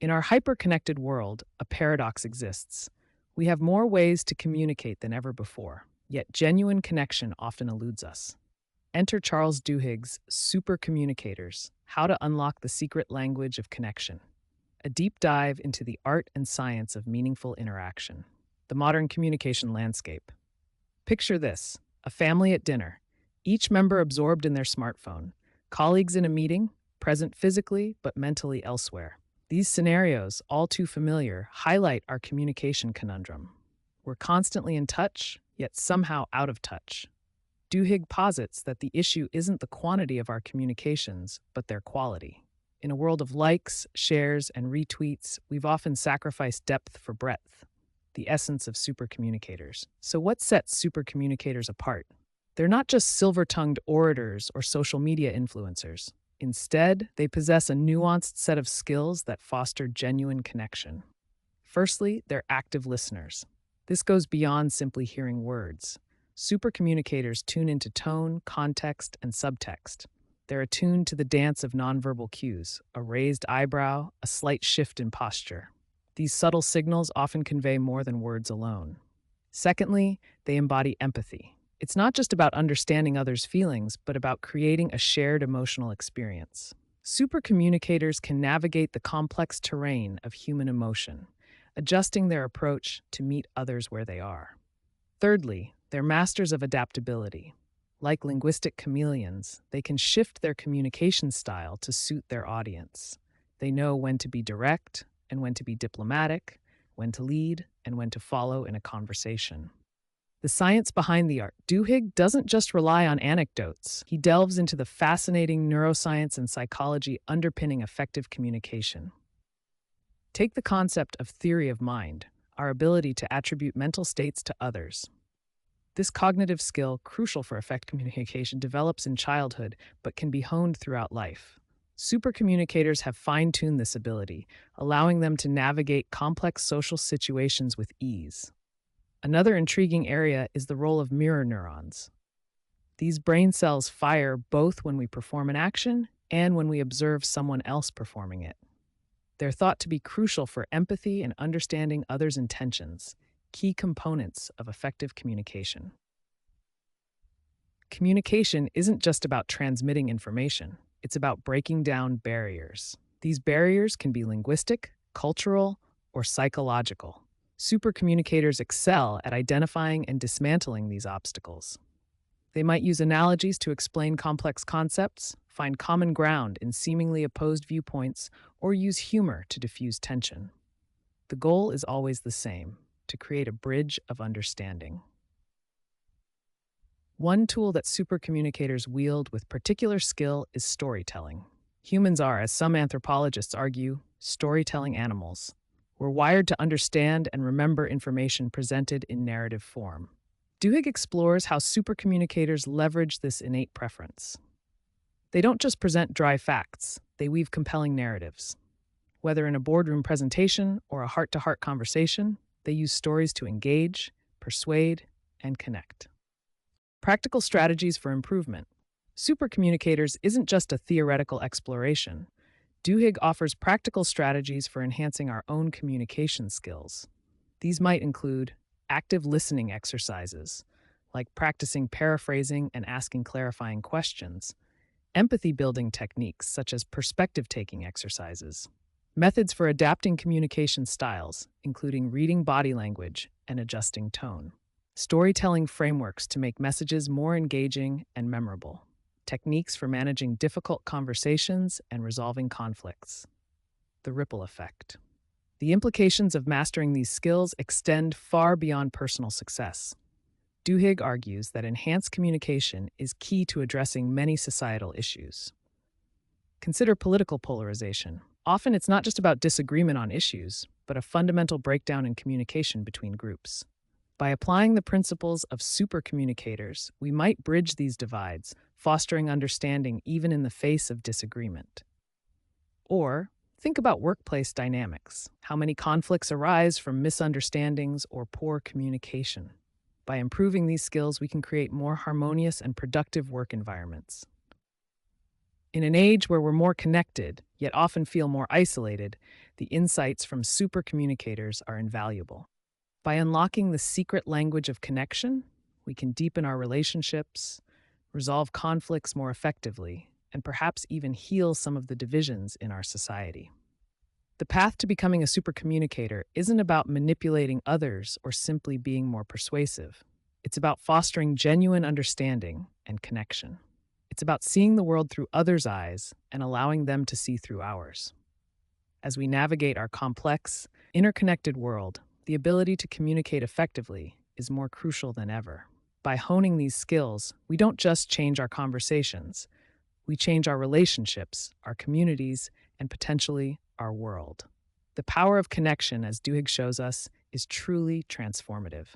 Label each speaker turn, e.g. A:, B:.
A: In our hyper-connected world, a paradox exists. We have more ways to communicate than ever before, yet genuine connection often eludes us. Enter Charles Duhigg's Supercommunicators: How to Unlock the Secret Language of Connection. A deep dive into the art and science of meaningful interaction. The modern communication landscape. Picture this: a family at dinner, each member absorbed in their smartphone, colleagues in a meeting, present physically but mentally elsewhere. These scenarios, all too familiar, highlight our communication conundrum. We're constantly in touch, yet somehow out of touch. Duhigg posits that the issue isn't the quantity of our communications, but their quality. In a world of likes, shares, and retweets, we've often sacrificed depth for breadth, the essence of supercommunicators. So what sets supercommunicators apart? They're not just silver-tongued orators or social media influencers. Instead, they possess a nuanced set of skills that foster genuine connection. Firstly, they're active listeners. This goes beyond simply hearing words. Supercommunicators tune into tone, context, and subtext. They're attuned to the dance of nonverbal cues, a raised eyebrow, a slight shift in posture. These subtle signals often convey more than words alone. Secondly, they embody empathy. It's not just about understanding others' feelings, but about creating a shared emotional experience. Supercommunicators can navigate the complex terrain of human emotion, adjusting their approach to meet others where they are. Thirdly, they're masters of adaptability. Like linguistic chameleons, they can shift their communication style to suit their audience. They know when to be direct and when to be diplomatic, when to lead and when to follow in a conversation. The science behind the art. Duhigg doesn't just rely on anecdotes. He delves into the fascinating neuroscience and psychology underpinning effective communication. Take the concept of theory of mind, our ability to attribute mental states to others. This cognitive skill, crucial for effective communication, develops in childhood but can be honed throughout life. Supercommunicators have fine-tuned this ability, allowing them to navigate complex social situations with ease. Another intriguing area is the role of mirror neurons. These brain cells fire both when we perform an action and when we observe someone else performing it. They're thought to be crucial for empathy and understanding others' intentions, key components of effective communication. Communication isn't just about transmitting information, it's about breaking down barriers. These barriers can be linguistic, cultural, or psychological. Supercommunicators excel at identifying and dismantling these obstacles. They might use analogies to explain complex concepts, find common ground in seemingly opposed viewpoints, or use humor to diffuse tension. The goal is always the same: to create a bridge of understanding. One tool that supercommunicators wield with particular skill is storytelling. Humans are, as some anthropologists argue, storytelling animals. We're wired to understand and remember information presented in narrative form. Duhigg explores how supercommunicators leverage this innate preference. They don't just present dry facts, they weave compelling narratives. Whether in a boardroom presentation or a heart-to-heart conversation, they use stories to engage, persuade, and connect. Practical strategies for improvement. Supercommunicators isn't just a theoretical exploration. Duhigg offers practical strategies for enhancing our own communication skills. These might include active listening exercises, like practicing paraphrasing and asking clarifying questions, empathy-building techniques such as perspective-taking exercises, methods for adapting communication styles, including reading body language and adjusting tone, storytelling frameworks to make messages more engaging and memorable, techniques for managing difficult conversations and resolving conflicts. The ripple effect. The implications of mastering these skills extend far beyond personal success. Duhigg argues that enhanced communication is key to addressing many societal issues. Consider political polarization. Often it's not just about disagreement on issues, but a fundamental breakdown in communication between groups. By applying the principles of supercommunicators, we might bridge these divides, fostering understanding even in the face of disagreement. Or, think about workplace dynamics. How many conflicts arise from misunderstandings or poor communication? By improving these skills, we can create more harmonious and productive work environments. In an age where we're more connected, yet often feel more isolated, The insights from supercommunicators are invaluable. By unlocking the secret language of connection, we can deepen our relationships, resolve conflicts more effectively, and perhaps even heal some of the divisions in our society. The path to becoming a supercommunicator isn't about manipulating others or simply being more persuasive. It's about fostering genuine understanding and connection. It's about seeing the world through others' eyes and allowing them to see through ours. As we navigate our complex, interconnected world, the ability to communicate effectively is more crucial than ever. By honing these skills, we don't just change our conversations, we change our relationships, our communities, and potentially our world. The power of connection, as Duhigg shows us, is truly transformative.